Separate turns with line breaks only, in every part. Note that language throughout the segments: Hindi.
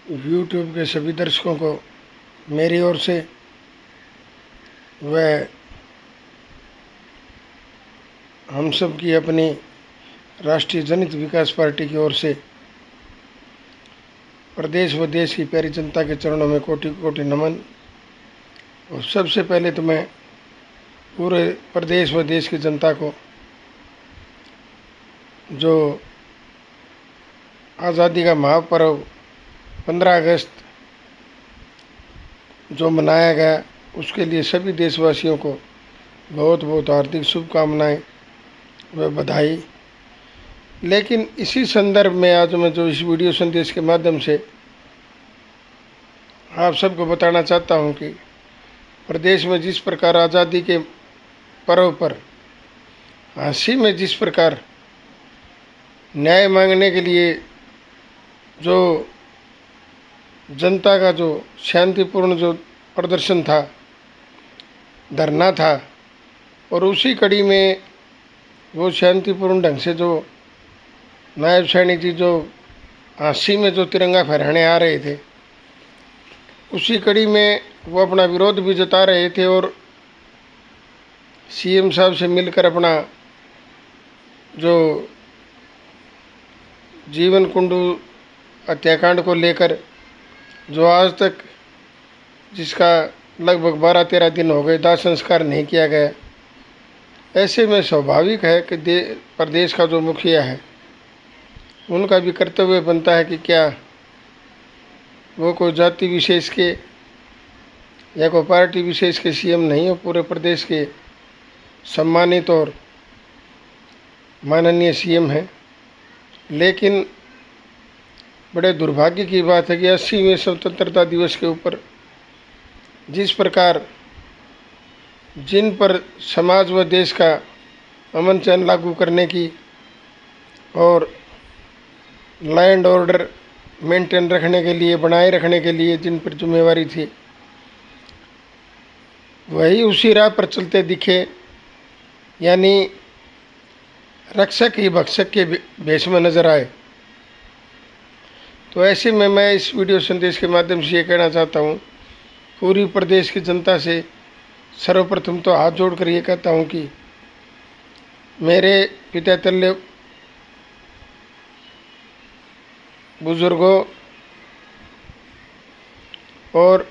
यूट्यूब के सभी दर्शकों को मेरी ओर से व हम सब की अपनी राष्ट्रीय जनहित विकास पार्टी की ओर से प्रदेश व देश की प्यारी जनता के चरणों में कोटि कोटि नमन। और सबसे पहले तो मैं पूरे प्रदेश व देश की जनता को जो आज़ादी का महापर्व 15 अगस्त जो मनाया गया उसके लिए सभी देशवासियों को बहुत बहुत हार्दिक शुभकामनाएं व बधाई। लेकिन इसी संदर्भ में आज मैं जो इस वीडियो संदेश के माध्यम से आप सबको बताना चाहता हूं कि प्रदेश में जिस प्रकार आज़ादी के पर्व पर हंसी में जिस प्रकार न्याय मांगने के लिए जो जनता का जो शांतिपूर्ण जो प्रदर्शन था, धरना था, और उसी कड़ी में वो शांतिपूर्ण ढंग से जो नायब सैनिक जी जो हंसी में जो तिरंगा फहराने आ रहे थे, उसी कड़ी में वो अपना विरोध भी जता रहे थे और सीएम साहब से मिलकर अपना जो जीवन कुंडू हत्याकांड को लेकर जो आज तक जिसका लगभग 12-13 दिन हो गए दाह संस्कार नहीं किया गया, ऐसे में स्वाभाविक है कि प्रदेश का जो मुखिया है उनका भी कर्तव्य बनता है कि क्या वो कोई जाति विशेष के या कोई पार्टी विशेष के सीएम नहीं हो, पूरे प्रदेश के सम्मानित और माननीय सीएम हैं। लेकिन बड़े दुर्भाग्य की बात है कि 80वें स्वतंत्रता दिवस के ऊपर जिस प्रकार जिन पर समाज व देश का अमन चैन लागू करने की और लैंड ऑर्डर मेंटेन रखने के लिए, बनाए रखने के लिए जिन पर जिम्मेवारी थी, वही उसी राह पर चलते दिखे, यानी रक्षक ही भक्षक के भेष में नजर आए। तो ऐसे में मैं इस वीडियो संदेश के माध्यम से ये कहना चाहता हूँ पूरी प्रदेश की जनता से, सर्वप्रथम तो हाथ जोड़कर ये कहता हूँ कि मेरे पिता तुल्य बुजुर्गों और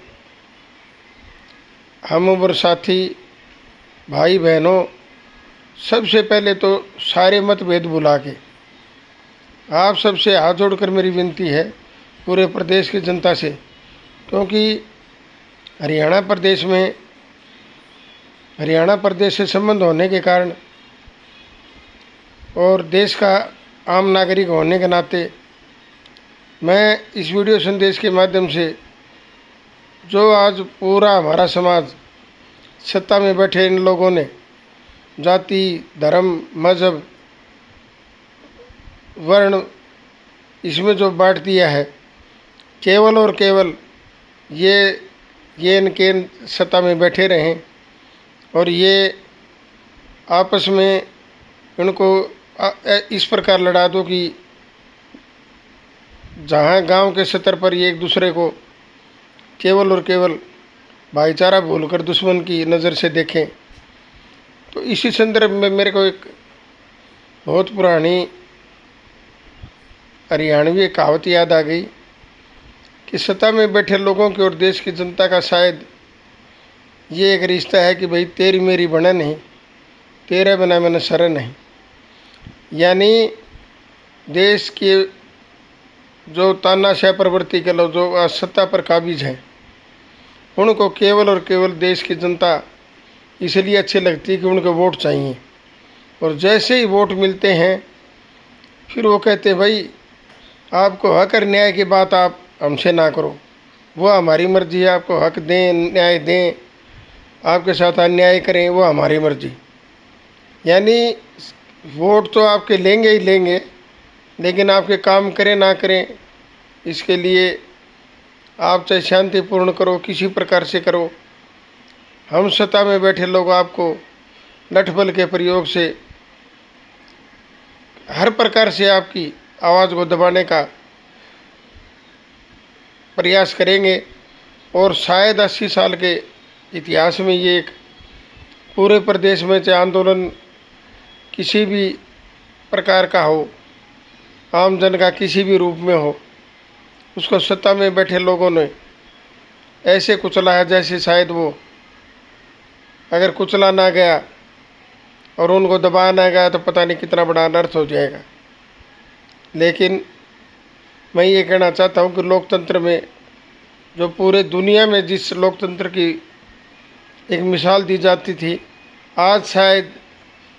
हम उम्र साथी भाई बहनों, सबसे पहले तो सारे मतभेद भुला के आप सबसे हाथ जोड़कर मेरी विनती है पूरे प्रदेश की जनता से, क्योंकि हरियाणा प्रदेश से संबंध होने के कारण और देश का आम नागरिक होने के नाते मैं इस वीडियो संदेश के माध्यम से जो आज पूरा हमारा समाज सत्ता में बैठे इन लोगों ने जाति, धर्म, मज़हब, वर्ण इसमें जो बांट दिया है, केवल और केवल ये इनके सत्ता में बैठे रहें और ये आपस में इनको इस प्रकार लड़ा दो कि जहाँ गांव के स्तर पर ये एक दूसरे को केवल और केवल भाईचारा भूलकर दुश्मन की नज़र से देखें। तो इसी संदर्भ में मेरे को एक बहुत पुरानी हरियाणवी कहावत याद आ गई कि सत्ता में बैठे लोगों की और देश की जनता का शायद ये एक रिश्ता है कि भाई तेरी मेरी बना नहीं, तेरे बिना मैंने शरण नहीं। यानी देश के जो तानाशाह प्रवृत्ति के लोग जो आज सत्ता पर काबिज हैं, उनको केवल और केवल देश की जनता इसलिए अच्छी लगती है कि उनको वोट चाहिए, और जैसे ही वोट मिलते हैं फिर वो कहते हैं भाई आपको हक और न्याय की बात आप हमसे ना करो, वो हमारी मर्जी है, आपको हक दें, न्याय दें, आपके साथ अन्याय करें, वो हमारी मर्जी। यानी वोट तो आपके लेंगे ही लेंगे, लेकिन आपके काम करें ना करें इसके लिए आप चाहे शांतिपूर्ण करो, किसी प्रकार से करो, हम सत्ता में बैठे लोग आपको लठबल के प्रयोग से हर प्रकार से आपकी आवाज़ को दबाने का प्रयास करेंगे और शायद 80 साल के इतिहास में ये एक पूरे प्रदेश में चाहे आंदोलन किसी भी प्रकार का हो, आम जन का किसी भी रूप में हो, उसको सत्ता में बैठे लोगों ने ऐसे कुचला है जैसे शायद वो अगर कुचला ना गया और उनको दबाया ना गया तो पता नहीं कितना बड़ा अनर्थ हो जाएगा। लेकिन मैं ये कहना चाहता हूँ कि लोकतंत्र में जो पूरे दुनिया में जिस लोकतंत्र की एक मिसाल दी जाती थी, आज शायद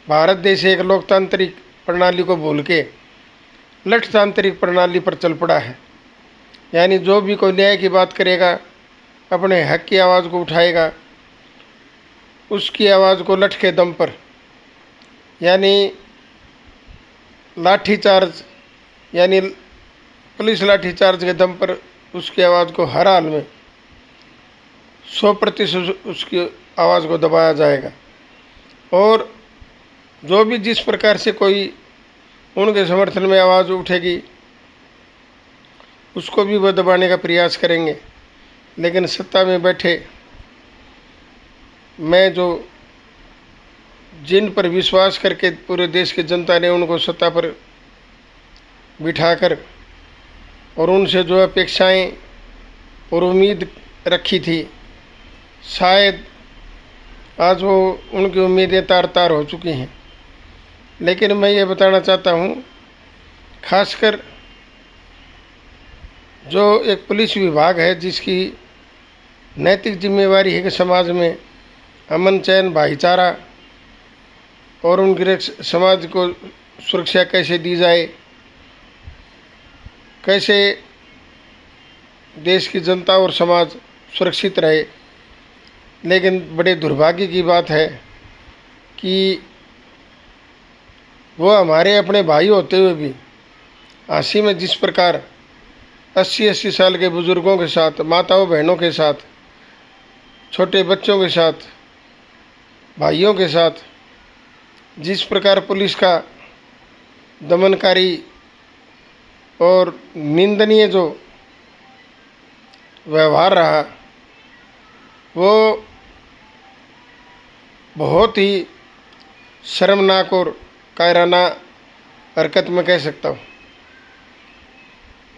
भारत देश एक लोकतांत्रिक प्रणाली को भूल के लठतांत्रिक प्रणाली पर चल पड़ा है। यानी जो भी कोई न्याय की बात करेगा, अपने हक की आवाज़ को उठाएगा, उसकी आवाज़ को लठ के दम पर, यानी लाठीचार्ज, यानी पुलिस लाठीचार्ज के दम पर उसकी आवाज़ को हर हाल में 100% उसकी आवाज़ को दबाया जाएगा। और जो भी जिस प्रकार से कोई उनके समर्थन में आवाज़ उठेगी उसको भी वह दबाने का प्रयास करेंगे। लेकिन सत्ता में बैठे मैं जो जिन पर विश्वास करके पूरे देश की जनता ने उनको सत्ता पर बिठाकर और उनसे जो अपेक्षाएं और उम्मीद रखी थी, शायद आज वो उनकी उम्मीदें तार तार हो चुकी हैं। लेकिन मैं ये बताना चाहता हूँ, खासकर जो एक पुलिस विभाग है जिसकी नैतिक जिम्मेवारी है कि समाज में अमन चैन भाईचारा और उनकी समाज को सुरक्षा कैसे दी जाए, कैसे देश की जनता और समाज सुरक्षित रहे। लेकिन बड़े दुर्भाग्य की बात है कि वो हमारे अपने भाई होते हुए भी हंसी में जिस प्रकार 80-80 साल के बुज़ुर्गों के साथ, माताओं बहनों के साथ, छोटे बच्चों के साथ, भाइयों के साथ जिस प्रकार पुलिस का दमनकारी और निंदनीय जो व्यवहार रहा, वो बहुत ही शर्मनाक और कायराना हरकत में कह सकता हूँ।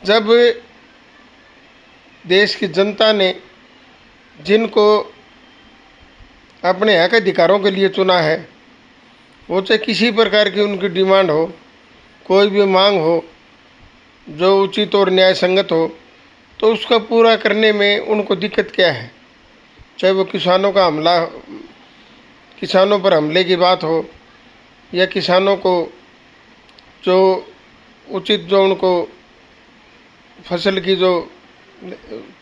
जब देश की जनता ने जिनको अपने हक अधिकारों के लिए चुना है, वो चाहे किसी प्रकार की उनकी डिमांड हो, कोई भी मांग हो जो उचित और न्याय संगत हो, तो उसका पूरा करने में उनको दिक्कत क्या है। चाहे वो किसानों पर हमले की बात हो या किसानों को जो उचित जो उनको फसल की जो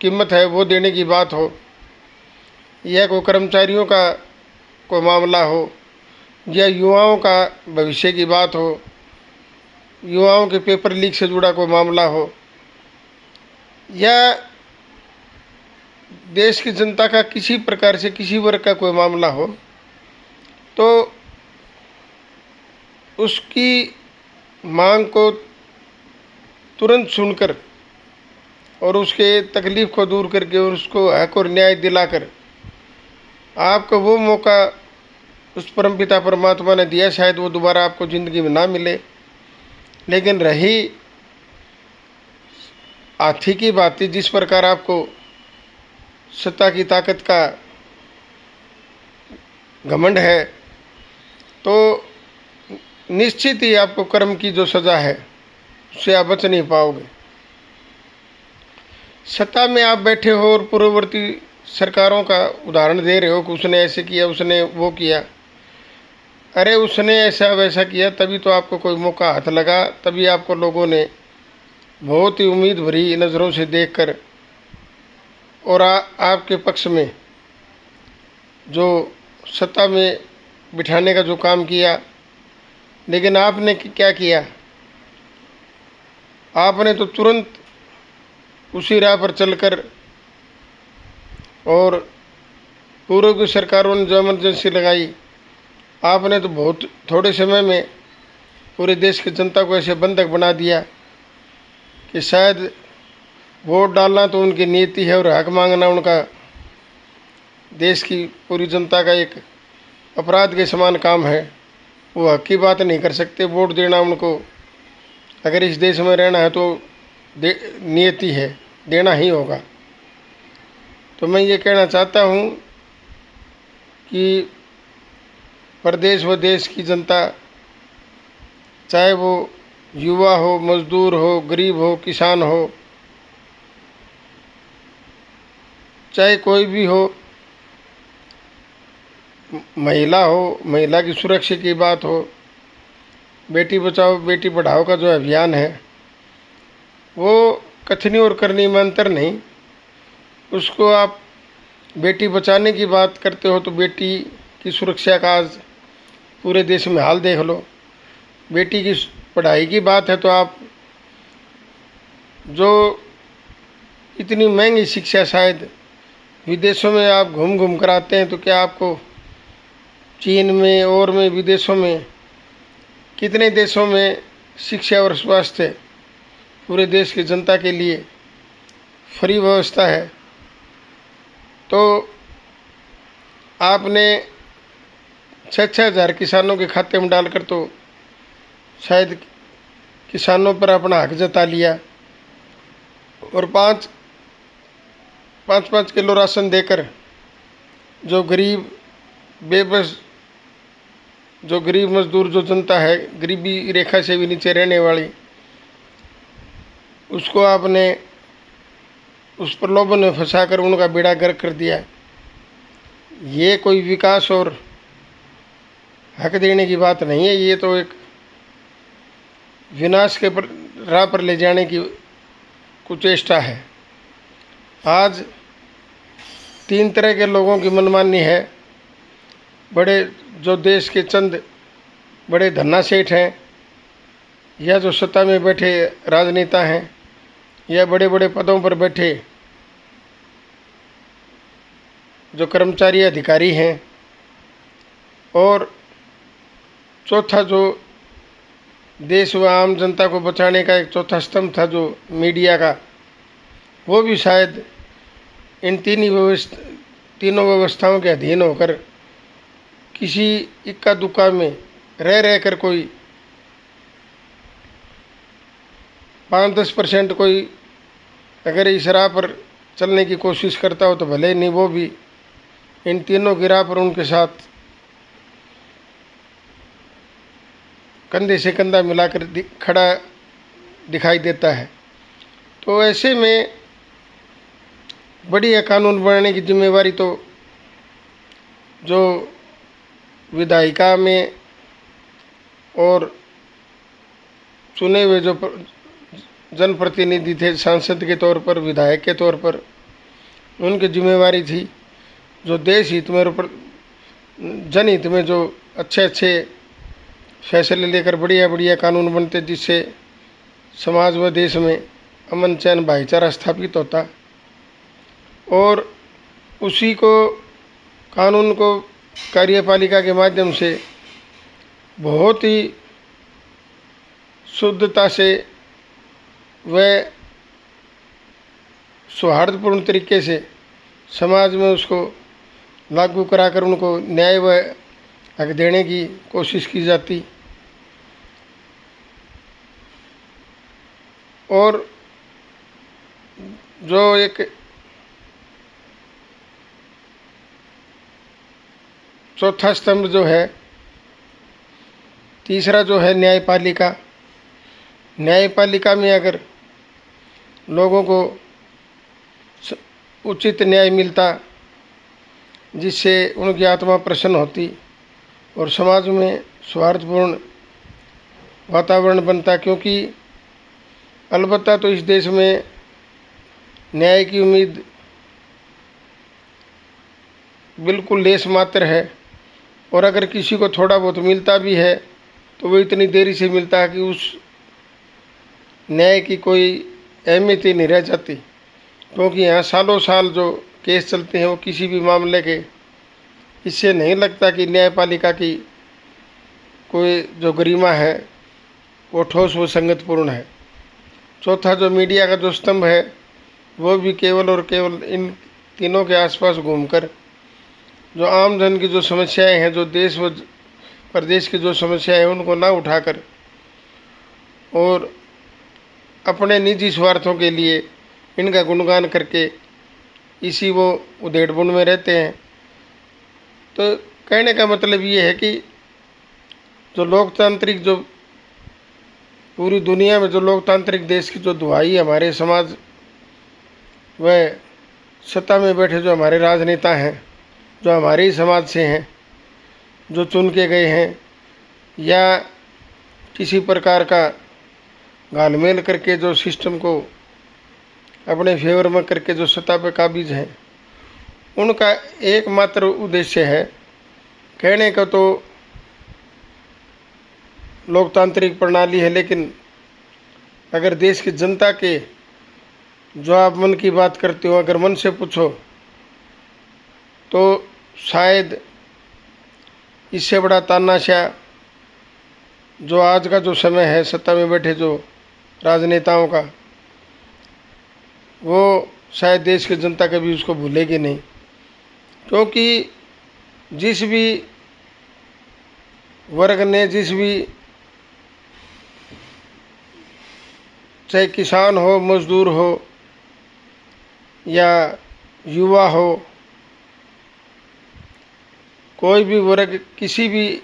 कीमत है वो देने की बात हो, या कोई कर्मचारियों का कोई मामला हो, या युवाओं का भविष्य की बात हो, युवाओं के पेपर लीक से जुड़ा कोई मामला हो, या देश की जनता का किसी प्रकार से किसी वर्ग का कोई मामला हो, तो उसकी मांग को तुरंत सुनकर और उसके तकलीफ़ को दूर करके और उसको हक और न्याय दिलाकर आपको वो मौका उस परमपिता परमात्मा ने दिया, शायद वो दोबारा आपको ज़िंदगी में ना मिले। लेकिन रही हाथी की बात, जिस प्रकार आपको सत्ता की ताकत का घमंड है, तो निश्चित ही आपको कर्म की जो सज़ा है उससे आप बच नहीं पाओगे। सत्ता में आप बैठे हो और पूर्ववर्ती सरकारों का उदाहरण दे रहे हो कि उसने ऐसे किया, उसने वो किया। अरे उसने ऐसा वैसा किया तभी तो आपको कोई मौका हाथ लगा, तभी आपको लोगों ने बहुत ही उम्मीद भरी नज़रों से देखकर और आपके पक्ष में जो सत्ता में बिठाने का जो काम किया। लेकिन आपने क्या किया, आपने तो तुरंत उसी राह पर चलकर और पूर्व की सरकारों ने जो इमरजेंसी लगाई, आपने तो बहुत थोड़े समय में पूरे देश की जनता को ऐसे बंधक बना दिया कि शायद वोट डालना तो उनकी नीति है और हक मांगना उनका देश की पूरी जनता का एक अपराध के समान काम है। वो हक की बात नहीं कर सकते, वोट देना उनको अगर इस देश में रहना है तो नियति है, देना ही होगा। तो मैं ये कहना चाहता हूँ कि प्रदेश व देश की जनता, चाहे वो युवा हो, मजदूर हो, गरीब हो, किसान हो, चाहे कोई भी हो, महिला हो, महिला की सुरक्षा की बात हो, बेटी बचाओ बेटी पढ़ाओ का जो अभियान है वो कथनी और करनी में अंतर नहीं। उसको आप बेटी बचाने की बात करते हो तो बेटी की सुरक्षा का आज पूरे देश में हाल देख लो। बेटी की पढ़ाई की बात है तो आप जो इतनी महंगी शिक्षा शायद विदेशों में आप घूम घूम कर आते हैं, तो क्या आपको चीन में और में विदेशों में कितने देशों में शिक्षा और स्वास्थ्य पूरे देश की जनता के लिए फ्री व्यवस्था है। तो आपने 6-6 हज़ार किसानों के खाते में डालकर तो शायद किसानों पर अपना हक जता लिया और 5-5 किलो राशन देकर जो गरीब बेबस, जो गरीब मजदूर, जो जनता है गरीबी रेखा से भी नीचे रहने वाली, उसको आपने उस प्रलोभन में फंसाकर उनका बेड़ा गर्क कर दिया। ये कोई विकास और हक देने की बात नहीं है, ये तो एक विनाश के राह पर ले जाने की कुचेष्टा है। आज 3 तरह के लोगों की मनमानी है। बड़े जो देश के चंद बड़े धन्ना सेठ हैं, या जो सत्ता में बैठे राजनेता हैं, या बड़े बड़े पदों पर बैठे जो कर्मचारी अधिकारी हैं, और चौथा जो देश व आम जनता को बचाने का एक चौथा स्तंभ था जो मीडिया का, वो भी शायद इन तीनों व्यवस्थाओं के अधीन होकर किसी इक्का दुक्का में रह कर कोई 5-10% कोई अगर इस राह पर चलने की कोशिश करता हो तो भले नहीं, वो भी इन तीनों की राह पर उनके साथ कंधे से कंधा मिलाकर खड़ा दिखाई देता है। तो ऐसे में बढ़िया कानून बनाने की जिम्मेवारी तो जो विधायिका में और चुने हुए जो जनप्रतिनिधि थे सांसद के तौर पर, विधायक के तौर पर, उनकी जिम्मेवारी थी जो देश हित में और जनहित में जो अच्छे अच्छे फैसले लेकर बढ़िया बढ़िया कानून बनते जिससे समाज व देश में अमन चैन भाईचारा स्थापित होता, और उसी को कानून को कार्यपालिका के माध्यम से बहुत ही शुद्धता से व सौहार्दपूर्ण तरीके से समाज में उसको लागू कराकर उनको न्याय व हक देने की कोशिश की जाती। और जो एक चौथा स्तंभ जो है, तीसरा जो है न्यायपालिका, न्यायपालिका में अगर लोगों को उचित न्याय मिलता जिससे उनकी आत्मा प्रसन्न होती और समाज में सौहार्दपूर्ण वातावरण बनता, क्योंकि अलबत्ता तो इस देश में न्याय की उम्मीद बिल्कुल लेस मात्र है, और अगर किसी को थोड़ा बहुत मिलता भी है तो वो इतनी देरी से मिलता है कि उस न्याय की कोई अहमियत ही नहीं रह जाती, क्योंकि यहाँ सालों साल जो केस चलते हैं वो किसी भी मामले के, इससे नहीं लगता कि न्यायपालिका की कोई जो गरिमा है वो ठोस व संगतपूर्ण है। चौथा जो मीडिया का जो स्तंभ है वो भी केवल और केवल इन तीनों के आसपास घूमकर जो आम जन की जो समस्याएं हैं, जो देश व प्रदेश की जो समस्याएं हैं, उनको ना उठाकर और अपने निजी स्वार्थों के लिए इनका गुणगान करके इसी वो उधेड़बुन में रहते हैं। तो कहने का मतलब ये है कि जो लोकतांत्रिक, जो पूरी दुनिया में जो लोकतांत्रिक देश की जो दुहाई हमारे समाज व सत्ता में बैठे जो हमारे राजनेता हैं, जो हमारे ही समाज से हैं, जो चुन के गए हैं या किसी प्रकार का घालमेल करके जो सिस्टम को अपने फेवर में करके जो सत्ता पे काबिज हैं, उनका एकमात्र उद्देश्य है, कहने का तो लोकतांत्रिक प्रणाली है, लेकिन अगर देश की जनता के जो आप मन की बात करते हो, अगर मन से पूछो तो शायद इससे बड़ा तानाशाह जो आज का जो समय है सत्ता में बैठे जो राजनेताओं का, वो शायद देश की जनता कभी उसको भूलेगी नहीं। क्योंकि जिस भी वर्ग ने, जिस भी, चाहे किसान हो, मजदूर हो या युवा हो, कोई भी वर्ग किसी भी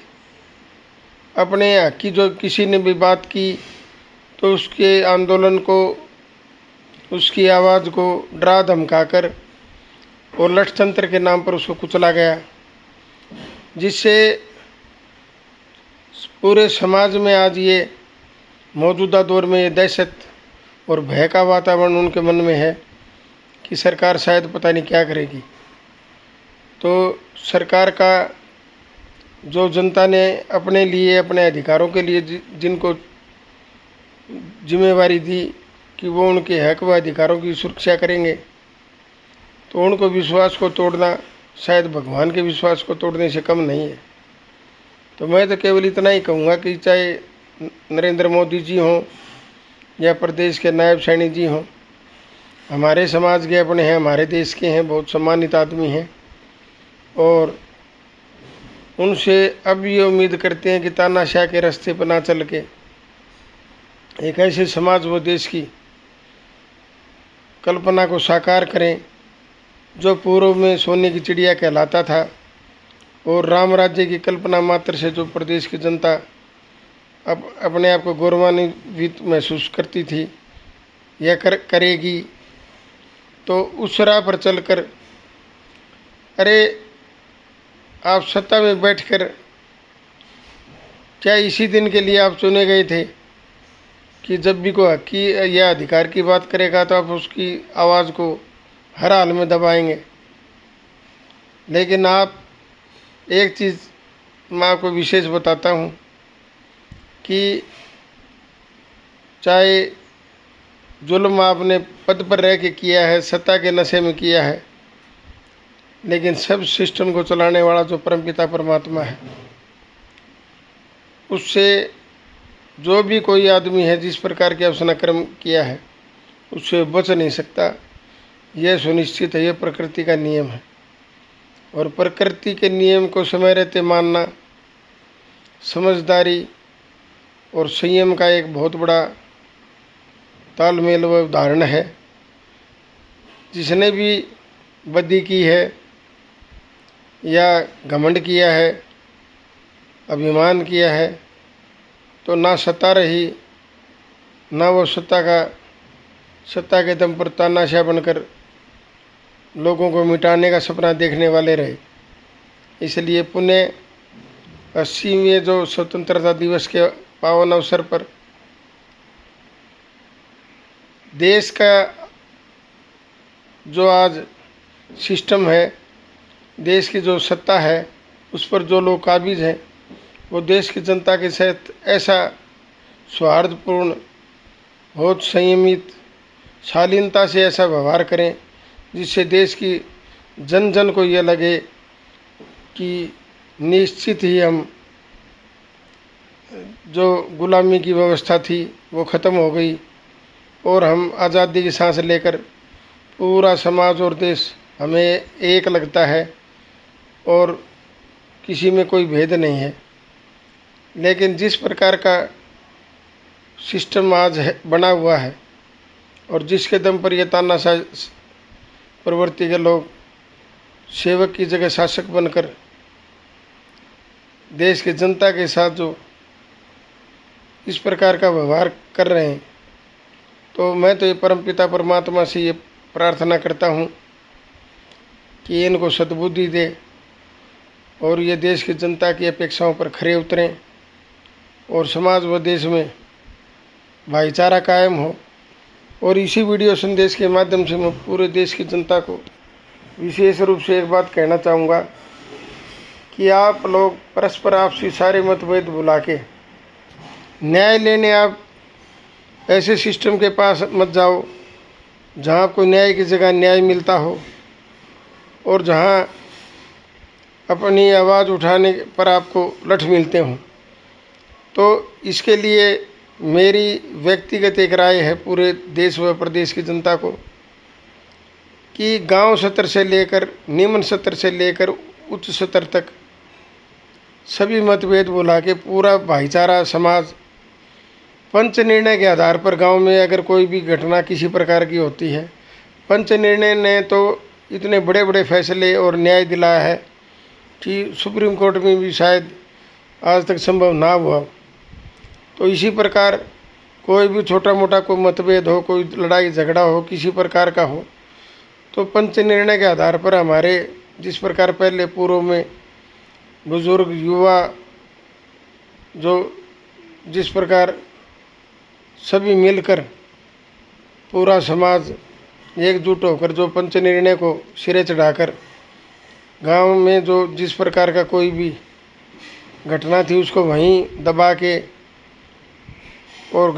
अपने हक की जो किसी ने भी बात की तो उसके आंदोलन को, उसकी आवाज़ को डरा धमकाकर और लठतंत्र के नाम पर उसको कुचला गया, जिससे पूरे समाज में आज ये मौजूदा दौर में ये दहशत और भय का वातावरण उनके मन में है कि सरकार शायद पता नहीं क्या करेगी। तो सरकार का जो जनता ने अपने लिए, अपने अधिकारों के लिए जिनको जिम्मेवारी दी कि वो उनके हक व अधिकारों की सुरक्षा करेंगे, तो उनको विश्वास को तोड़ना शायद भगवान के विश्वास को तोड़ने से कम नहीं है। तो मैं तो केवल इतना ही कहूँगा कि चाहे नरेंद्र मोदी जी हों या प्रदेश के नायब सैनी जी हों, हमारे समाज के अपने हैं, हमारे देश के हैं, बहुत सम्मानित आदमी हैं, और उनसे अब ये उम्मीद करते हैं कि तानाशाह के रास्ते पर ना चल के एक ऐसे समाज व देश की कल्पना को साकार करें जो पूर्व में सोने की चिड़िया कहलाता था और राम राज्य की कल्पना मात्र से जो प्रदेश की जनता अब अपने आप को गौरवान्वित महसूस करती थी या करेगी। तो उस राह पर चलकर, अरे आप सत्ता में बैठकर क्या इसी दिन के लिए आप चुने गए थे कि जब भी कोई हक की या अधिकार की बात करेगा तो आप उसकी आवाज़ को हर हाल में दबाएंगे। लेकिन आप, एक चीज़ मैं आपको विशेष बताता हूँ कि चाहे जुल्म आपने पद पर रह के किया है, सत्ता के नशे में किया है, लेकिन सब सिस्टम को चलाने वाला जो परमपिता परमात्मा है, उससे जो भी कोई आदमी है जिस प्रकार के उसने कर्म किया है उससे बच नहीं सकता। यह सुनिश्चित है, यह प्रकृति का नियम है, और प्रकृति के नियम को समय रहते मानना समझदारी और संयम का एक बहुत बड़ा तालमेल व उदाहरण है। जिसने भी बदी की है या घमंड किया है, अभिमान किया है, तो ना सत्ता रही, ना वो सत्ता के दम पर तानाशाह बनकर लोगों को मिटाने का सपना देखने वाले रहे। इसलिए पुण्य 80वें जो स्वतंत्रता दिवस के पावन अवसर पर देश का जो आज सिस्टम है, देश की जो सत्ता है, उस पर जो लोग काबिज हैं, वो देश की जनता के साथ ऐसा सौहार्दपूर्ण, बहुत संयमित, शालीनता से ऐसा व्यवहार करें जिससे देश की जन जन को ये लगे कि निश्चित ही हम जो गुलामी की व्यवस्था थी वो ख़त्म हो गई और हम आज़ादी की सांस लेकर पूरा समाज और देश हमें एक लगता है और किसी में कोई भेद नहीं है। लेकिन जिस प्रकार का सिस्टम आज है बना हुआ है और जिसके दम पर यह तानाशाह प्रवृत्ति के लोग सेवक की जगह शासक बनकर देश की जनता के साथ जो इस प्रकार का व्यवहार कर रहे हैं, तो मैं तो ये परमपिता परमात्मा से ये प्रार्थना करता हूँ कि इनको सद्बुद्धि दे और ये देश की जनता की अपेक्षाओं पर खरे उतरें और समाज व देश में भाईचारा कायम हो। और इसी वीडियो संदेश के माध्यम से मैं पूरे देश की जनता को विशेष रूप से एक बात कहना चाहूँगा कि आप लोग परस्पर आपसी सारे मतभेद भुला के न्याय लेने आप ऐसे सिस्टम के पास मत जाओ जहाँ आपको न्याय की जगह न्याय मिलता हो और जहाँ अपनी आवाज़ उठाने पर आपको लठ मिलते हों। तो इसके लिए मेरी व्यक्तिगत एक राय है पूरे देश व प्रदेश की जनता को कि गांव स्तर से लेकर निम्न स्तर से लेकर उच्च स्तर तक सभी मतभेद भुला के पूरा भाईचारा समाज पंच निर्णय के आधार पर गांव में अगर कोई भी घटना किसी प्रकार की होती है, पंच निर्णय ने तो इतने बड़े बड़े फैसले और न्याय दिलाया है कि सुप्रीम कोर्ट में भी शायद आज तक संभव ना हुआ। तो इसी प्रकार कोई भी छोटा मोटा कोई मतभेद हो, कोई लड़ाई झगड़ा हो, किसी प्रकार का हो, तो पंच निर्णय के आधार पर हमारे जिस प्रकार पहले पूर्व में बुजुर्ग युवा जो जिस प्रकार सभी मिलकर पूरा समाज एकजुट होकर जो पंच निर्णय को सिरे चढ़ाकर गांव में जो जिस प्रकार का कोई भी घटना थी उसको वहीं दबा के और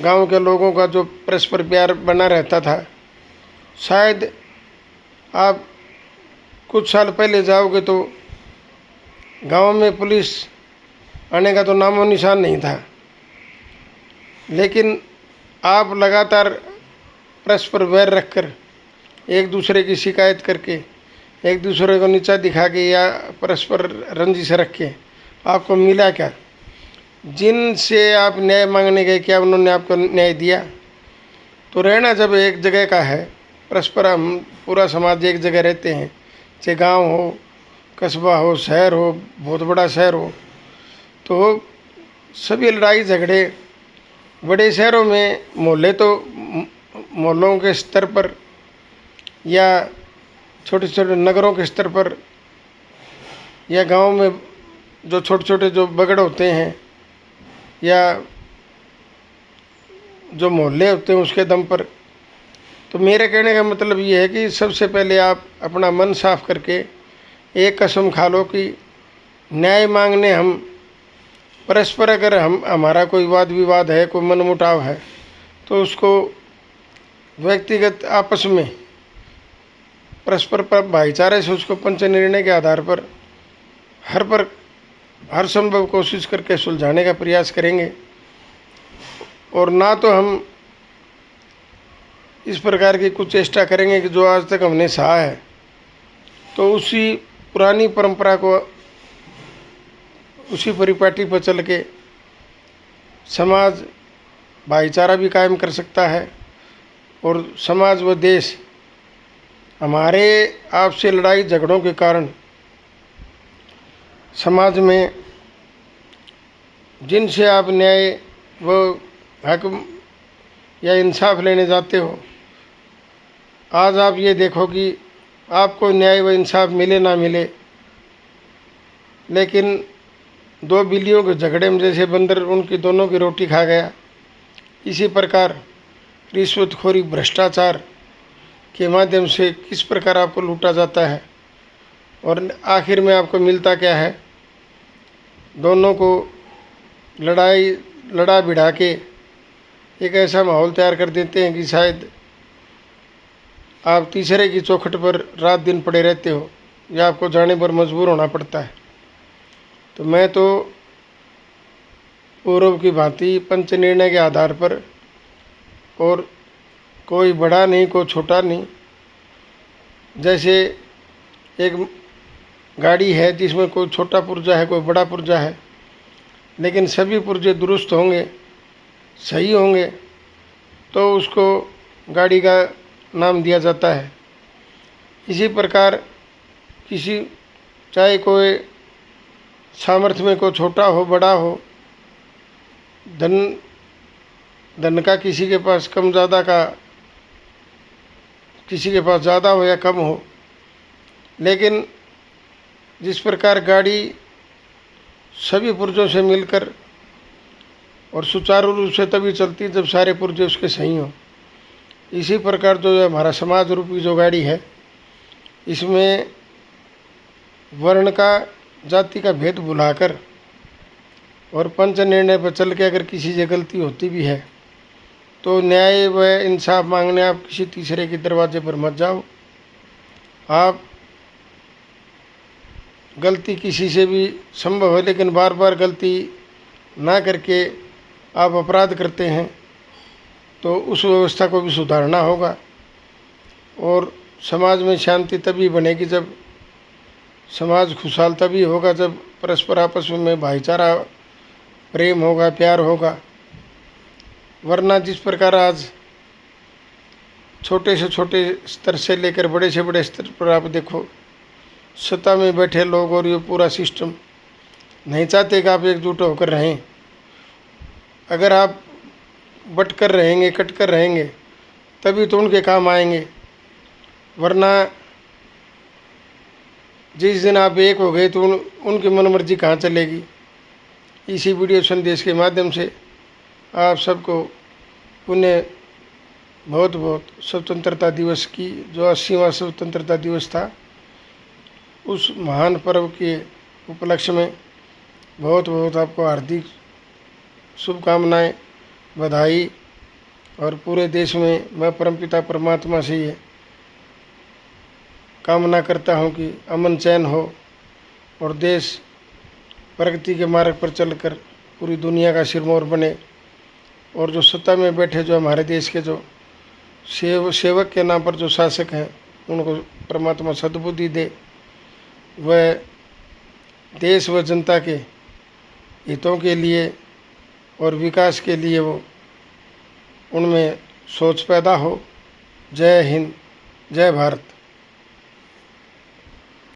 गांव के लोगों का जो परस्पर प्यार बना रहता था, शायद आप कुछ साल पहले जाओगे तो गांव में पुलिस आने का तो नामो निशान नहीं था। लेकिन आप लगातार परस्पर वैर रखकर एक दूसरे की शिकायत करके एक दूसरे को नीचा दिखा के या परस्पर रंजिश रख के आपको मिला क्या? जिनसे आप न्याय मांगने गए क्या उन्होंने आपको न्याय दिया? तो रहना जब एक जगह का है, परस्पर हम पूरा समाज एक जगह रहते हैं, चाहे गांव हो, कस्बा हो, शहर हो, बहुत बड़ा शहर हो, तो सभी लड़ाई झगड़े बड़े शहरों में मोहल्ले तो मोहल्लों के स्तर पर या छोटे छोटे नगरों के स्तर पर या गांव में जो छोटे छोटे जो बगड़ होते हैं या जो मोहल्ले होते हैं उसके दम पर। तो मेरे कहने का मतलब ये है कि सबसे पहले आप अपना मन साफ करके एक कसम खा लो कि न्याय मांगने हम परस्पर अगर हमारा कोई वाद विवाद है, कोई मनमुटाव है, तो उसको व्यक्तिगत आपस में परस्पर पर भाईचारे से उसको पंच निर्णय के आधार पर हर संभव कोशिश करके सुलझाने का प्रयास करेंगे। और ना तो हम इस प्रकार की कुछ चेष्टा करेंगे कि जो आज तक हमने सहा है, तो उसी पुरानी परंपरा को उसी परिपाटी पर चल के समाज भाईचारा भी कायम कर सकता है और समाज व देश हमारे आपसे लड़ाई झगड़ों के कारण समाज में जिनसे आप न्याय व हक या इंसाफ लेने जाते हो, आज आप ये देखो कि आपको न्याय व इंसाफ मिले ना मिले, लेकिन दो बिल्लियों के झगड़े में जैसे बंदर उनकी दोनों की रोटी खा गया, इसी प्रकार रिश्वतखोरी भ्रष्टाचार के माध्यम से किस प्रकार आपको लूटा जाता है और आखिर में आपको मिलता क्या है? दोनों को लड़ा भिड़ा के एक ऐसा माहौल तैयार कर देते हैं कि शायद आप तीसरे की चौखट पर रात दिन पड़े रहते हो या आपको जाने पर मजबूर होना पड़ता है। तो मैं तो पूर्व की भांति पंच निर्णय के आधार पर और कोई बड़ा नहीं, कोई छोटा नहीं। जैसे एक गाड़ी है जिसमें कोई छोटा पुर्जा है, कोई बड़ा पुर्जा है, लेकिन सभी पुर्जे दुरुस्त होंगे, सही होंगे, तो उसको गाड़ी का नाम दिया जाता है। इसी प्रकार किसी, चाहे कोई सामर्थ्य में कोई छोटा हो बड़ा हो, धन का किसी के पास कम ज़्यादा का, किसी के पास ज़्यादा हो या कम हो, लेकिन जिस प्रकार गाड़ी सभी पुर्जों से मिलकर और सुचारू रूप से तभी चलती जब सारे पुर्जे उसके सही हों, इसी प्रकार जो हमारा समाज रूपी जो गाड़ी है, इसमें वर्ण का, जाति का भेद भुलाकर और पंच निर्णय पर चल के अगर किसी से गलती होती भी है तो न्याय व इंसाफ मांगने आप किसी तीसरे के दरवाजे पर मत जाओ। आप गलती किसी से भी संभव है, लेकिन बार बार गलती ना करके आप अपराध करते हैं तो उस व्यवस्था को भी सुधारना होगा। और समाज में शांति तभी बनेगी जब, समाज खुशहाल तभी होगा जब परस्पर आपस में भाईचारा, प्रेम होगा, प्यार होगा। वरना जिस प्रकार आज छोटे से छोटे स्तर से लेकर बड़े से बड़े स्तर पर आप देखो, सत्ता में बैठे लोग और ये पूरा सिस्टम नहीं चाहते कि आप एकजुट होकर रहें। अगर आप बट कर रहेंगे, कट कर रहेंगे, तभी तो उनके काम आएंगे। वरना जिस दिन आप एक हो गए तो उनकी मनमर्जी कहाँ चलेगी। इसी वीडियो संदेश के माध्यम से आप सबको पुनः बहुत बहुत स्वतंत्रता दिवस की, जो 80वां स्वतंत्रता दिवस था, उस महान पर्व के उपलक्ष्य में बहुत बहुत आपको हार्दिक शुभकामनाएं, बधाई। और पूरे देश में मैं परमपिता परमात्मा से ये कामना करता हूं कि अमन चैन हो और देश प्रगति के मार्ग पर चलकर पूरी दुनिया का सिरमौर बने। और जो सत्ता में बैठे जो हमारे देश के जो सेवक के नाम पर जो शासक हैं, उनको परमात्मा सद्बुद्धि दे, वह देश व जनता के हितों के लिए और विकास के लिए वो उनमें सोच पैदा हो। जय हिंद, जय भारत।